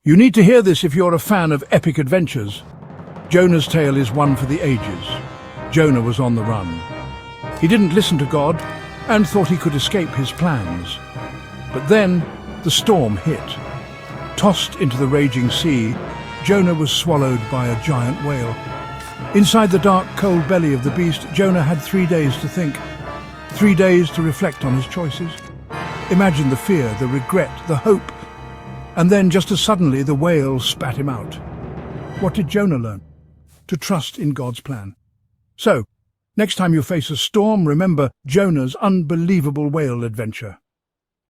You need to hear this if you're a fan of epic adventures. Jonah's tale is one for the ages. Jonah was on the run. He didn't listen to God and thought he could escape his plans. But then the storm hit. Tossed into the raging sea, Jonah was swallowed by a giant whale. Inside the dark, cold belly of the beast, Jonah had 3 days to think. 3 days to reflect on his choices. Imagine the fear, the regret, the hope. And then, just as suddenly, the whale spat him out. What did Jonah learn? To trust in God's plan. So, next time you face a storm, remember Jonah's unbelievable whale adventure.